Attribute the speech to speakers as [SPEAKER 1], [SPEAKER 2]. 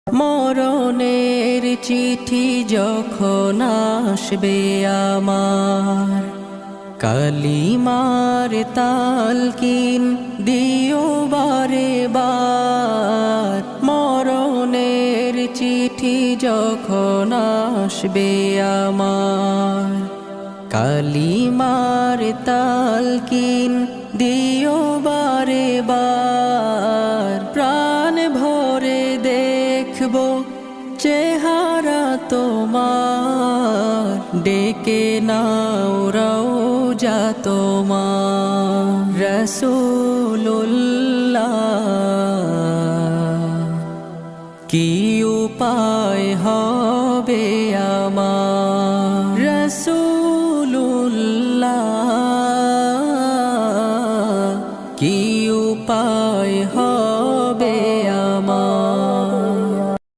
[SPEAKER 1] মরণের চিঠি যখন আসবে আমার, কালিমার তালকিন দিও বারে বার। মরণের চিঠি যখন আসবে আমার, কালিমার তালকিন দিও বারে বার। প্রাণ ভরে দেখব চেহারা তোমার, ডেকে নাও রওজা তোমার। রাসূলুল্লাহ কি উপায় হবে আমার, রাসূল